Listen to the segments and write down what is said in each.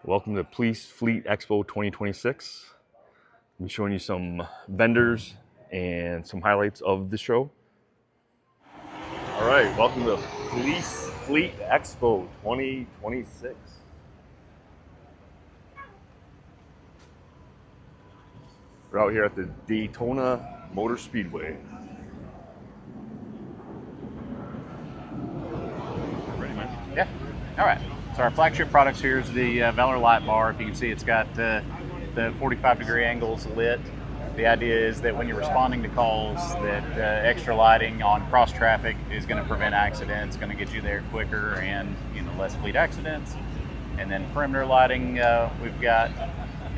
Welcome to Police Fleet Expo 2026. I'm showing you some vendors and some highlights of the show. All right, welcome to Police Fleet Expo 2026. We're out here at the Daytona Motor Speedway. Ready, man? Yeah. All right. So our flagship products here is the Valor light bar. If you can see, it's got the 45-degree angles lit. The idea is that when you're responding to calls, that extra lighting on cross traffic is going to prevent accidents, going to get you there quicker, and less fleet accidents. And then perimeter lighting we've got,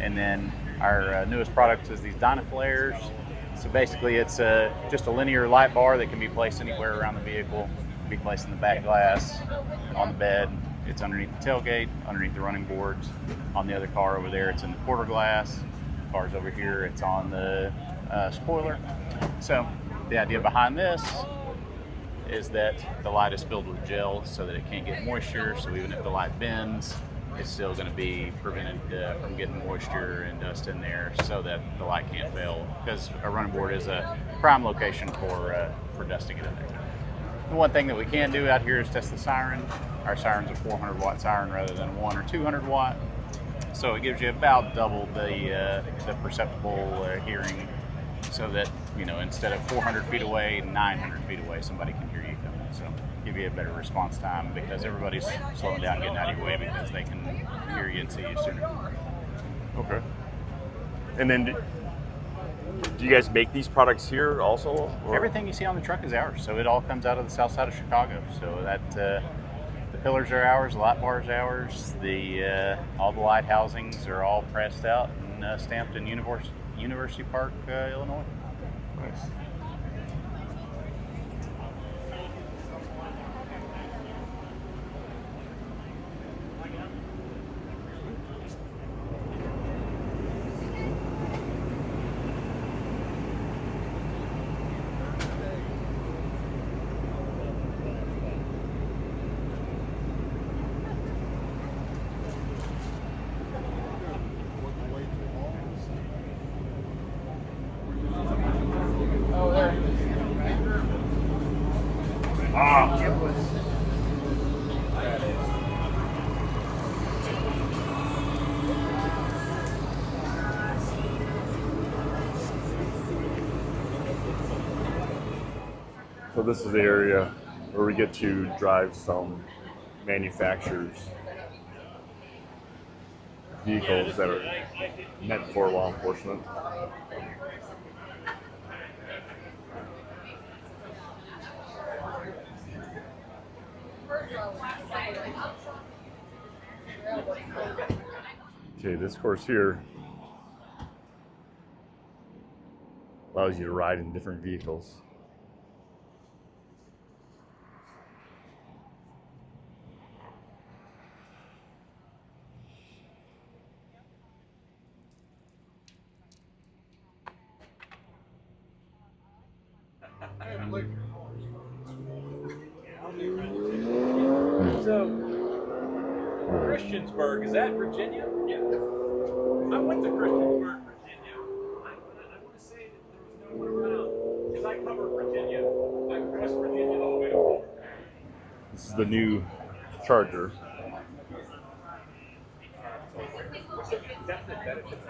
and then our newest product is these Dynaflares. So basically, it's just a linear light bar that can be placed anywhere around the vehicle. It can be placed in the back glass, on the bed. It's underneath the tailgate, underneath the running boards. On the other car over there, it's in the quarter glass. Car's over here, it's on the spoiler. So the idea behind this is that the light is filled with gel so that it can't get moisture. So even if the light bends, it's still going to be prevented from getting moisture and dust in there, so that the light can't fail. Because a running board is a prime location for dust to get in there. The one thing that we can do out here is test the siren. Our siren's a 400 watt siren rather than 1 or 200 watt. So it gives you about double the perceptible hearing, so that, instead of 400 feet away, 900 feet away, somebody can hear you coming. So give you a better response time, because everybody's slowing down, getting out of your way, because they can hear you and see you sooner. Okay. And then, do you guys make these products here also? Or? Everything you see on the truck is ours. So it all comes out of the south side of Chicago. So that the pillars are ours, the light bar is ours, all the light housings are all pressed out and stamped in University Park, Illinois. Nice. So this is the area where we get to drive some manufacturers' vehicles that are meant for law enforcement. Okay, this course here allows you to ride in different vehicles. So, Christiansburg, is that Virginia? Yeah. I went to Christiansburg, Virginia. I want to say that there was no one around, because I covered Virginia, like West Virginia all the way over. This is the new Charger. Definite benefits.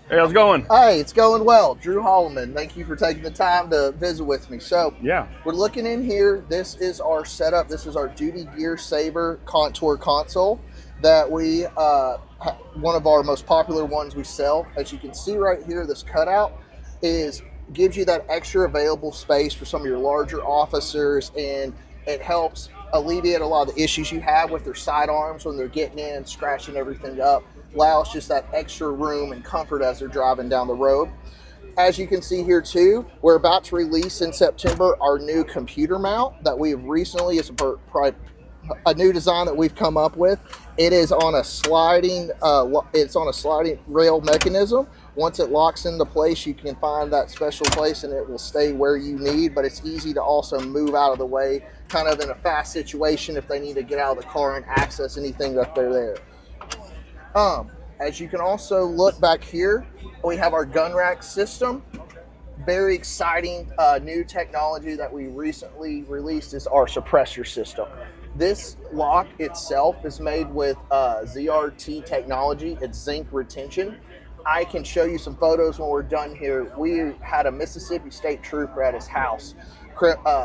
Hey, how's it going? Hey, it's going well. Drew Holloman, thank you for taking the time to visit with me. So, Yeah. we're looking in here. This is our setup. This is our Duty Gear Saber Contour console that we, one of our most popular ones we sell. As you can see right here, this cutout is gives you that extra available space for some of your larger officers, and it helps alleviate a lot of the issues you have with their sidearms when they're getting in, scratching everything up. Allows just that extra room and comfort as they're driving down the road. As you can see here too, we're about to release in September our new computer mount that we have recently, is a new design that we've come up with. It is on a sliding, rail mechanism. Once it locks into place, you can find that special place and it will stay where you need, but it's easy to also move out of the way, kind of in a fast situation if they need to get out of the car and access anything that they're there. As you can also look back here, we have our gun rack system. Very exciting new technology that we recently released is our suppressor system. This lock itself is made with ZRT technology. It's zinc retention. I can show you some photos when we're done here. We had a Mississippi State trooper at his house.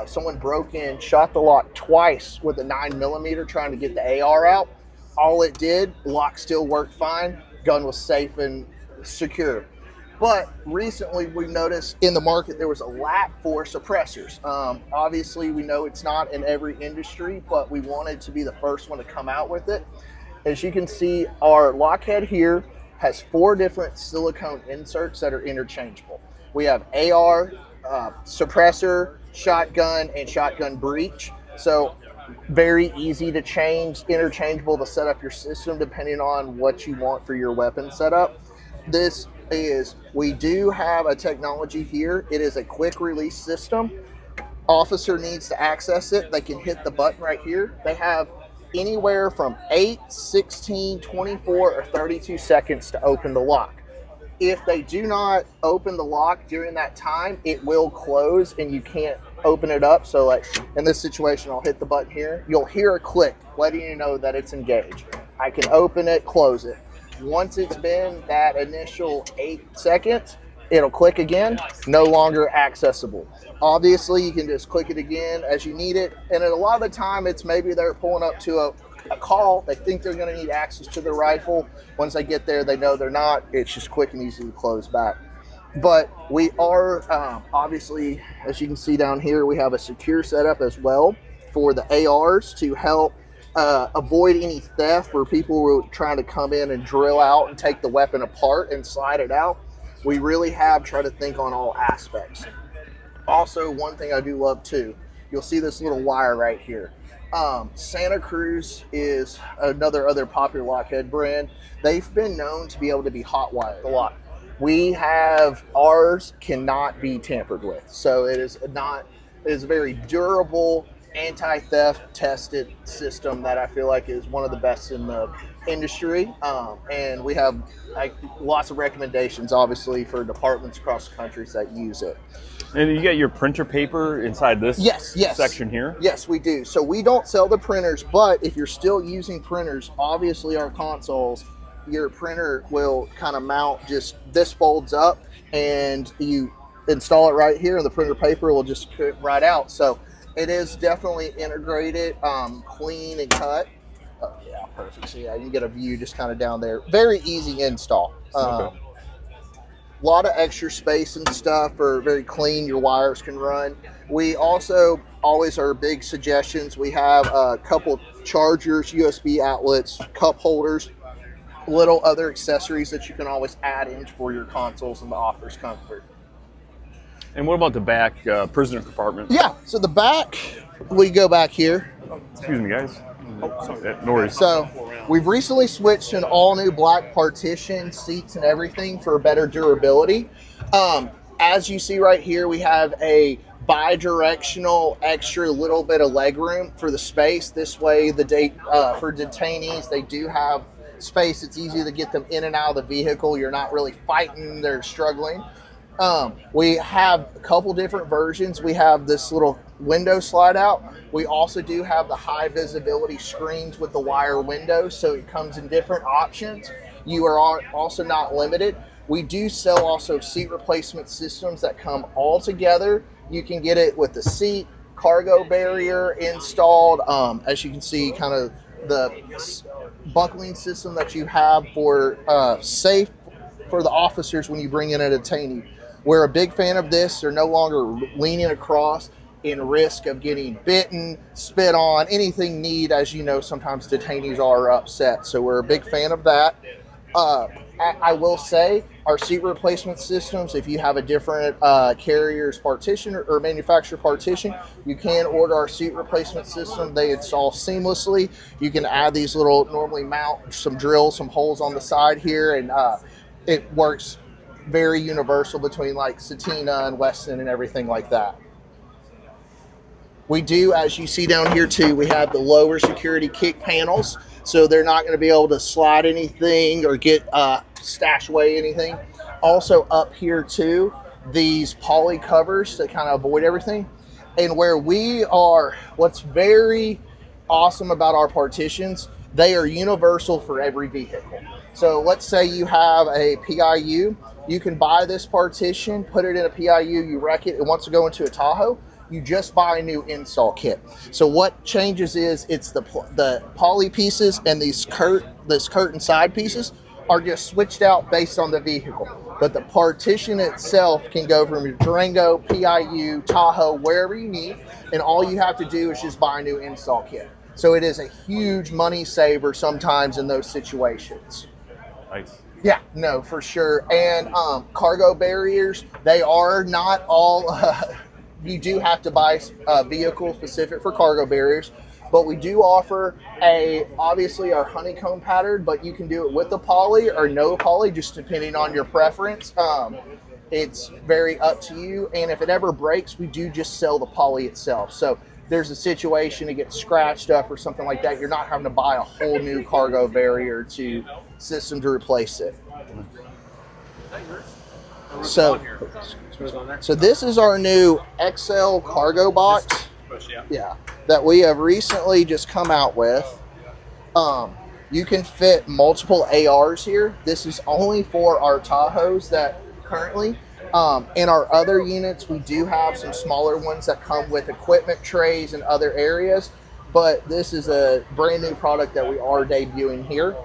Someone broke in, shot the lock twice with a 9mm trying to get the AR out. All it did, lock still worked fine, gun was safe and secure. But recently we noticed in the market there was a lack for suppressors. Obviously we know it's not in every industry, but we wanted to be the first one to come out with it. As you can see, our lock head here has 4 different silicone inserts that are interchangeable. We have AR, suppressor, shotgun, and shotgun breech. So very easy to change, interchangeable to set up your system depending on what you want for your weapon setup. We do have a technology here. It is a quick release system. Officer needs to access it, they can hit the button right here. They have anywhere from 8, 16, 24, or 32 seconds to open the lock. If they do not open the lock during that time, it will close and you can't open it up. So like in this situation, I'll hit the button here. You'll hear a click letting you know that it's engaged. I can open it, close it. Once it's been that initial 8 seconds, it'll click again, no longer accessible. Obviously, you can just click it again as you need it. And a lot of the time, it's maybe they're pulling up to a call. They think they're going to need access to their rifle. Once they get there, they know they're not. It's just quick and easy to close back. But we are, obviously, as you can see down here, we have a secure setup as well for the ARs to help avoid any theft or people who are trying to come in and drill out and take the weapon apart and slide it out. We really have tried to think on all aspects. Also, one thing I do love too, you'll see this little wire right here. Santa Cruz is other popular lockhead brand. They've been known to be able to be hot wired a lot. We have, ours cannot be tampered with. So it is a very durable, anti-theft tested system that I feel like is one of the best in the industry. And we have lots of recommendations, obviously, for departments across the country that use it. And you got your printer paper inside this section here? Yes, we do. So we don't sell the printers, but if you're still using printers, obviously our consoles, your printer will kind of mount, just this folds up and you install it right here and the printer paper will just fit right out. So it is definitely integrated, clean and cut. Oh, yeah, perfect. So yeah, you get a view just kind of down there. Very easy install. Okay. A lot of extra space and stuff, are very clean. Your wires can run. We also always are big suggestions. We have a couple chargers, USB outlets, cup holders, little other accessories that you can always add in for your consoles and the officer's comfort. And what about the back prisoner compartment? Yeah, so the back, we go back here. Excuse me, guys. No worries. So we've recently switched to an all new black partition, seats and everything for better durability. As you see right here, we have a bi-directional extra little bit of leg room for the space. This way, for detainees, they do have space. It's easy to get them in and out of the vehicle. You're not really fighting, they're struggling. We have a couple different versions. We have this little window slide out. We also do have the high visibility screens with the wire windows, so it comes in different options. You are also not limited. We do sell also seat replacement systems that come all together. You can get it with the seat, cargo barrier installed. As you can see, kind of the buckling system that you have for safe for the officers when you bring in a detainee. we're a big fan of this. They're no longer leaning across in risk of getting bitten, spit on, anything need. As you know, sometimes detainees are upset. So we're a big fan of that. I will say our seat replacement systems, if you have a different carrier's partition or manufacturer partition, you can order our seat replacement system. They install seamlessly. You can add these little, normally mount some drills, some holes on the side here, and it works very universal between like Satina and Weston and everything like that. We do, as you see down here too, we have the lower security kick panels, so they're not going to be able to slide anything or get stash away anything. Also up here too, these poly covers that kind of avoid everything. And where we are, what's very awesome about our partitions, they are universal for every vehicle. So let's say you have a PIU, you can buy this partition, put it in a PIU, you wreck it, it wants to go into a Tahoe, you just buy a new install kit. So what changes is it's the poly pieces and this curtain side pieces are just switched out based on the vehicle. But the partition itself can go from your Durango, PIU, Tahoe, wherever you need, and all you have to do is just buy a new install kit. So it is a huge money saver sometimes in those situations. Nice. Yeah, no, for sure. And cargo barriers, they are not all... you do have to buy a vehicle specific for cargo barriers, but we do offer obviously our honeycomb pattern, but you can do it with the poly or no poly, just depending on your preference. It's very up to you. And if it ever breaks, we do just sell the poly itself. So there's a situation to get scratched up or something like that, you're not having to buy a whole new cargo barrier system to replace it. So this is our new XL cargo box. Yeah, that we have recently just come out with. You can fit multiple ARs here. This is only for our Tahoes that currently. In our other units, we do have some smaller ones that come with equipment trays and other areas, but this is a brand new product that we are debuting here.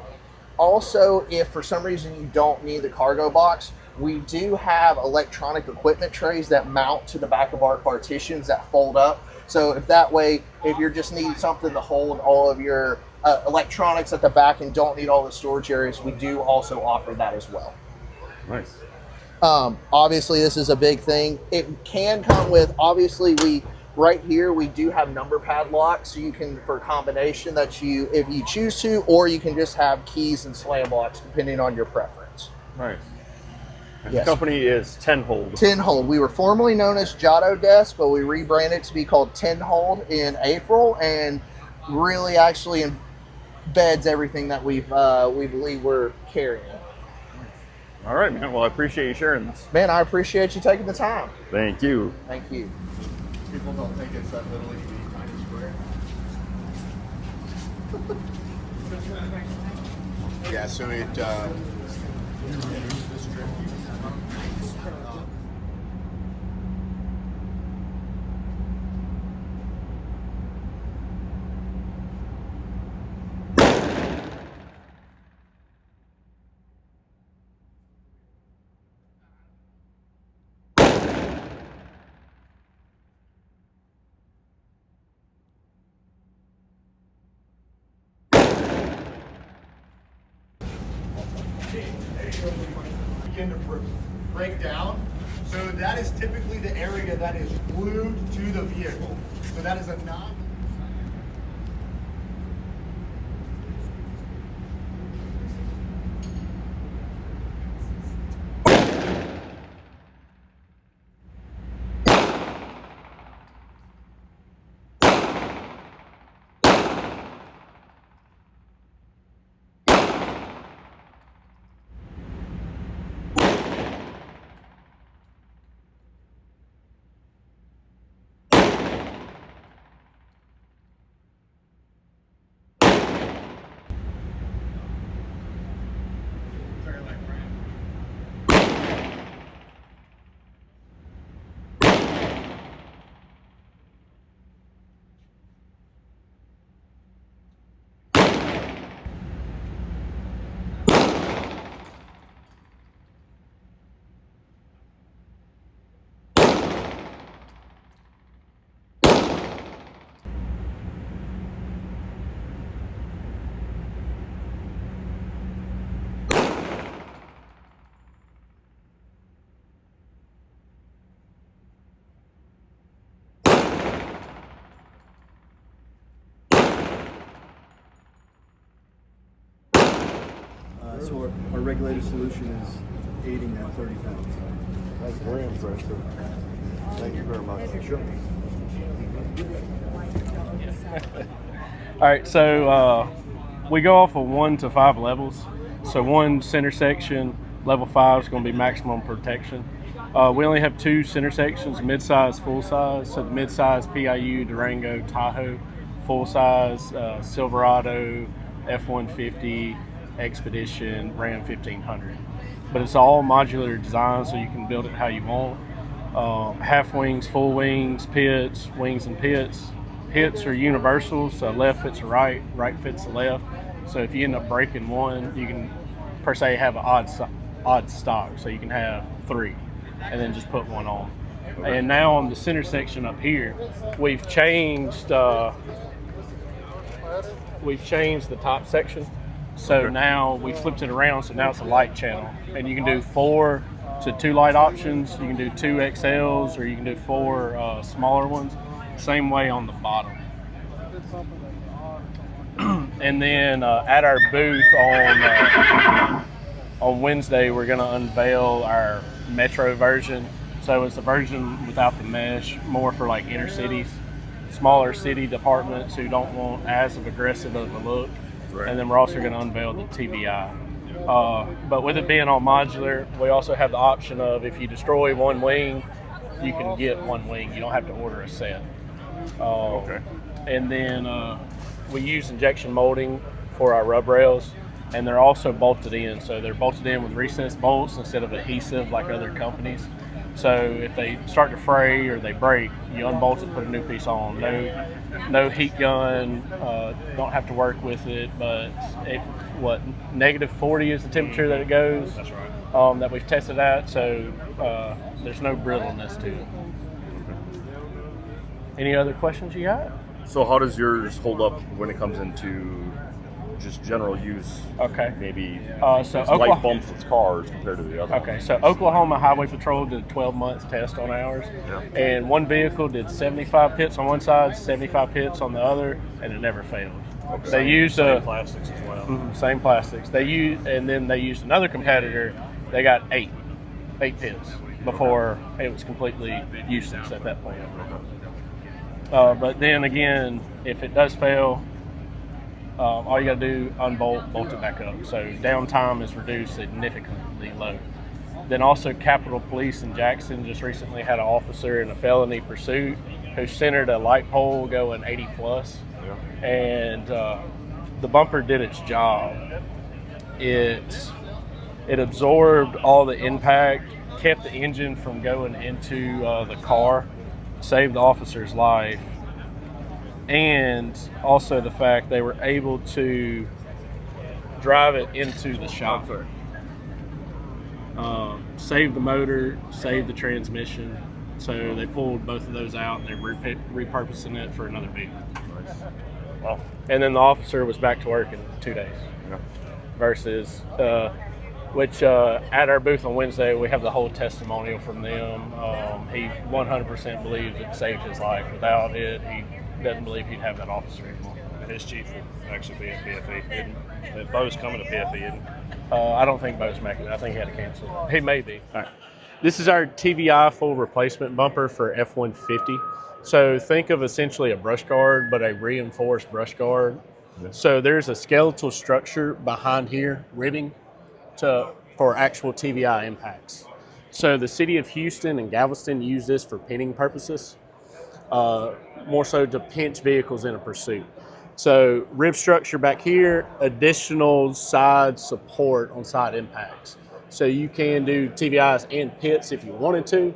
Also, if for some reason you don't need the cargo box, we do have electronic equipment trays that mount to the back of our partitions that fold up. So if that way, if you're just needing something to hold all of your electronics at the back and don't need all the storage areas, we do also offer that as well. Nice. Obviously, this is a big thing. It can come with, obviously, right here, we do have number pad locks, so you can, for a combination if you choose to, or you can just have keys and slam locks, depending on your preference. Nice. Yes. The company is 10 Hold. 10 Hold. We were formerly known as Giotto Desk, but we rebranded to be called 10 Hold in April, and really actually embeds everything that we believe we're carrying. All right, man. Well, I appreciate you sharing this. Man, I appreciate you taking the time. Thank you. Thank you. People don't think it's that little itty tiny square. Yeah, so it. Begin to break down. So that is typically the area that is glued to the vehicle. So that is a non. our regulated solution is aiding that 30 pounds. That's very impressive. Thank you very much. Sure. All right, so we go off of 1 to 5 levels. So one center section, level 5 is going to be maximum protection. We only have 2 center sections, mid-size, full-size. So the mid-size PIU, Durango, Tahoe, full-size Silverado, F-150, Expedition, Ram 1500. But it's all modular design, so you can build it how you want. Half wings, full wings, pits, wings and pits. Pits are universal, so left fits the right, right fits the left. So if you end up breaking one, you can per se have an odd stock, so you can have 3 and then just put one on. And now on the center section up here, we've changed the top section. So now we flipped it around, so now it's a light channel, and you can do 4 to 2 light options. You can do 2 XLs, or you can do 4 smaller ones. Same way on the bottom. And then at our booth on Wednesday, we're going to unveil our Metro version. So it's a version without the mesh, more for like inner cities, smaller city departments who don't want as aggressive of a look. Right. And then we're also going to unveil the TBI. But with it being all modular, we also have the option of if you destroy one wing, you can get one wing. You don't have to order a set. Okay. And then we use injection molding for our rub rails, and they're also bolted in. So they're bolted in with recessed bolts instead of adhesive like other companies. So if they start to fray or they break, you unbolt it, put a new piece on. No heat gun, don't have to work with it, but negative 40 is the temperature that it goes. That's right. That we've tested at, so there's no brittleness to it. Any other questions you got? So how does yours hold up when it comes into just general use? Okay. Maybe so light bumps with cars compared to the other. Okay, so Oklahoma Highway Patrol did a 12-month test on ours, and one vehicle did 75 pits on one side, 75 pits on the other, and it never failed. Okay. They used same plastics as well. Same plastics. And then they used another competitor. They got 8 pits before it was completely useless at that point. But then again, if it does fail, all you got to do, bolt it back up. So downtime is reduced significantly low. Then also Capitol Police in Jackson just recently had an officer in a felony pursuit who centered a light pole going 80 plus. Yeah. And the bumper did its job. It absorbed all the impact, kept the engine from going into the car, saved the officer's life, and also the fact they were able to drive it into the shop. Save the motor, save the transmission. So they pulled both of those out and they're repurposing it for another vehicle. Nice. Wow. And then the officer was back to work in 2 days. Yeah. Versus which at our booth on Wednesday, we have the whole testimonial from them. He 100% believes it saved his life. Without it, he doesn't believe he'd have that officer anymore. His chief will actually be at PFE. Bo's coming to PFE, isn't he? I don't think Bo's making it. I think he had to cancel. He may be. All right. This is our TVI full replacement bumper for F-150. So think of essentially a brush guard, but a reinforced brush guard. Yeah. So there's a skeletal structure behind here, ribbing, for actual TVI impacts. So the city of Houston and Galveston use this for pinning purposes, more so to pinch vehicles in a pursuit. So rib structure back here, additional side support on side impacts. So you can do TVIs and pits if you wanted to.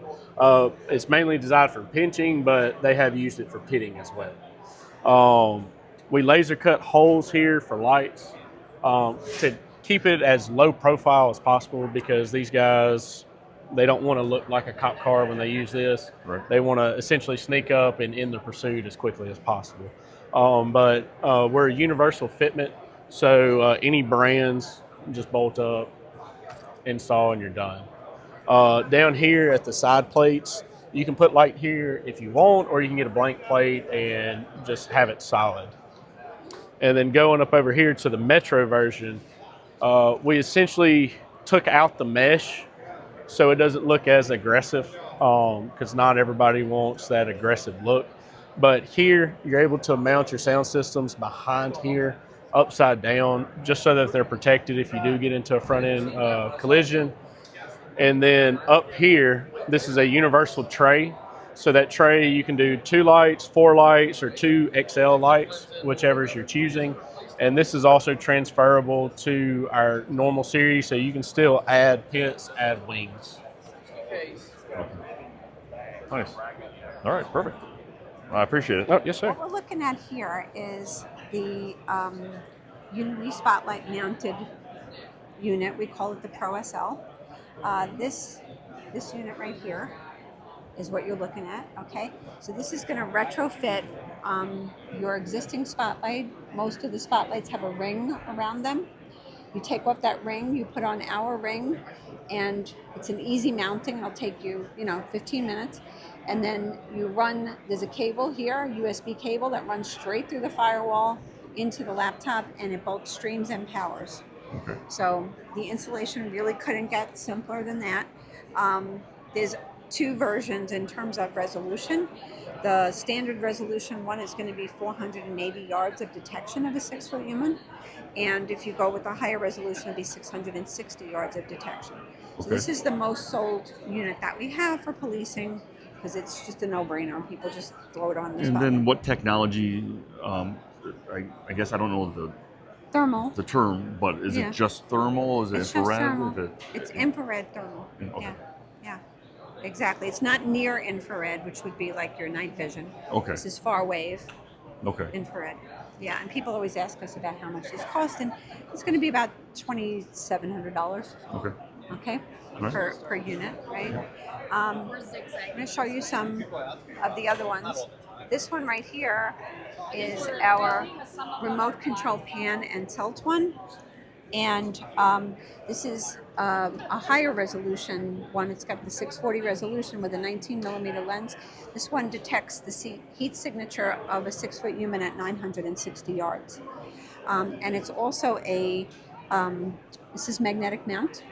It's mainly designed for pinching, but they have used it for pitting as well. We laser cut holes here for lights to keep it as low profile as possible, because these guys, they don't want to look like a cop car when they use this. Right. They want to essentially sneak up and end the pursuit as quickly as possible. But we're a universal fitment, so any brands, just bolt up, install, and you're done. Down here at the side plates, you can put light here if you want, or you can get a blank plate and just have it solid. And then going up over here to the Metro version, We essentially took out the mesh so it doesn't look as aggressive, because not everybody wants that aggressive look. But here, you're able to mount your sound systems behind here, upside down, just so that they're protected if you do get into a front end collision. And then up here, this is a universal tray. So that tray, you can do 2 lights, 4 lights, or 2 XL lights, whichever is you're choosing. And this is also transferable to our normal series, so you can still add pits, add wings. Nice. All right, perfect. I appreciate it. Oh, yes, sir. What we're looking at here is the Unity Spotlight mounted unit. We call it the Pro SL. This unit right here is what you're looking at, okay? So this is gonna retrofit your existing spotlight. Most of the spotlights have a ring around them. You take off that ring, you put on our ring, and it's an easy mounting. It'll take you, 15 minutes. And then you run, there's a cable here, USB cable that runs straight through the firewall into the laptop, and it both streams and powers. Okay. So the installation really couldn't get simpler than that. There's 2 versions in terms of resolution. The standard resolution one is going to be 480 yards of detection of a 6-foot human. And if you go with the higher resolution, it'll be 660 yards of detection. So Okay. this is the most sold unit that we have for policing, because it's just a no-brainer. People just throw it on the And spotlight. then what technology? I guess I don't know Thermal. the term, but is Yeah. it just thermal? Is it It's just infrared? thermal. Is it- It's infrared thermal. Okay. Yeah, exactly. It's not near infrared, which would be like your night vision. Okay. This is far wave Okay. infrared. Yeah, and people always ask us about how much this costs, and it's going to be about $2,700. Okay. Okay, Right. per unit, right? I'm going to show you some of the other ones. This one right here is our remote control pan and tilt one. And this is a higher resolution one. It's got the 640 resolution with a 19 millimeter lens. This one detects the heat signature of a 6-foot human at 960 yards. And it's also this is magnetic mount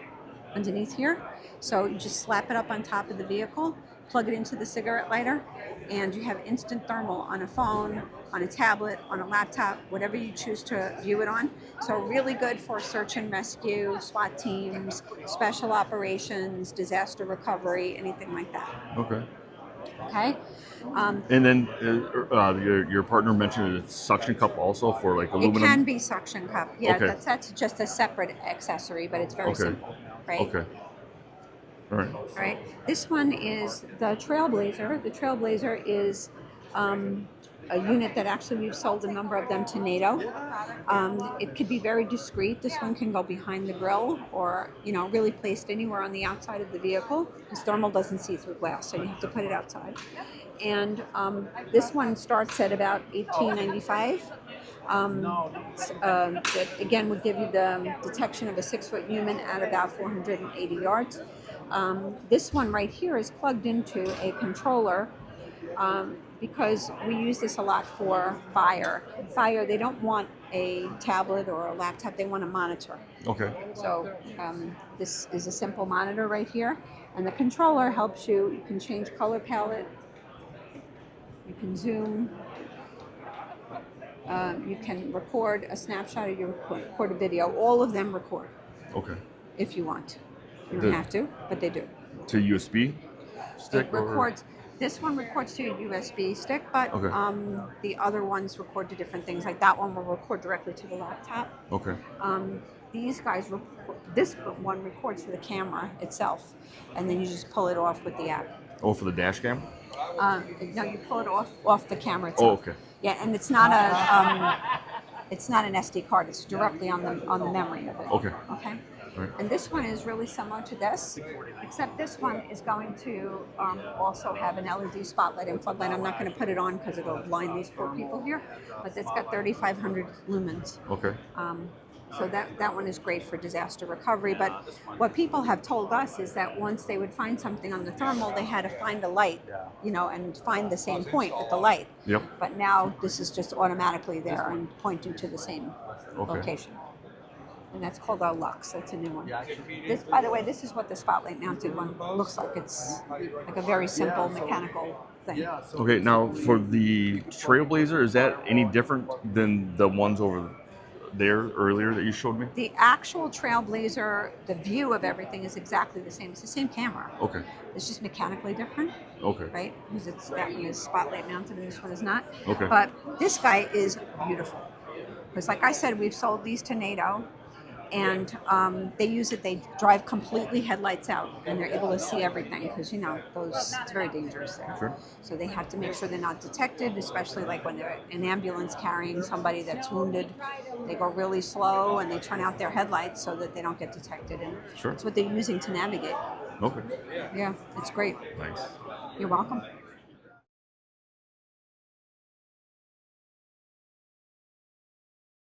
underneath here. So you just slap it up on top of the vehicle, plug it into the cigarette lighter, and you have instant thermal on a phone, on a tablet, on a laptop, whatever you choose to view it on. So really good for search and rescue, SWAT teams, special operations, disaster recovery, anything like that. Okay. Okay? And then your partner mentioned a suction cup also for like It aluminum. can be suction cup. Yeah, Okay. that's just a separate accessory, but it's very Okay. simple, right? Okay. All right. All right. This one is the Trailblazer. The Trailblazer is a unit that actually we've sold a number of them to NATO. It could be very discreet. This one can go behind the grille, or really placed anywhere on the outside of the vehicle, because thermal doesn't see through glass, so you have to put it outside. And this one starts at about $18.95. That again would give you the detection of a 6-foot human at about 480 yards. This one right here is plugged into a controller, because we use this a lot for fire. Fire, they don't want a tablet or a laptop, they want a monitor. Okay. So this is a simple monitor right here, and the controller helps you. You can change color palette, you can zoom, you can record a snapshot, or you record a video. All of them record Okay. if you want. You don't have to, but they do. To USB stick It records. This one records to a USB stick, but Okay. The other ones record to different things. Like that one will record directly to the laptop. Okay. These guys, this one records to the camera itself, and then you just pull it off with the app. Oh, for the dash cam? No, you pull it off the camera itself. Oh, okay. Yeah, and it's not it's not an SD card. It's directly on the memory of it. Okay. Okay. Right. And this one is really similar to this, except this one is going to also have an LED spotlight and floodlight. I'm not going to put it on because it'll blind these poor people here, but it's got 3,500 lumens. Okay. So that one is great for disaster recovery. But what people have told us is that once they would find something on the thermal, they had to find a light, and find the same point with the light. Yep. But now this is just automatically there and pointing to the same Okay. location. and that's called our Lux. That's a new one. This, by the way, this is what the spotlight mounted one looks like. It's like a very simple mechanical thing. Okay, now for the Trailblazer, is that any different than the ones over there earlier that you showed me? The actual Trailblazer, the view of everything is exactly the same. It's the same camera. Okay. It's just mechanically different. Okay. Right? Because it's that one is spotlight mounted and this one is not. Okay. But this guy is beautiful. Because like I said, we've sold these to NATO, and they use it. They drive completely headlights out, and they're able to see everything. Because those it's very dangerous there. Sure. So they have to make sure they're not detected, especially like when they're in an ambulance carrying somebody that's wounded. They go really slow and they turn out their headlights so that they don't get detected. And Sure. that's what they're using to navigate. Okay. Yeah, it's great. Nice. You're welcome.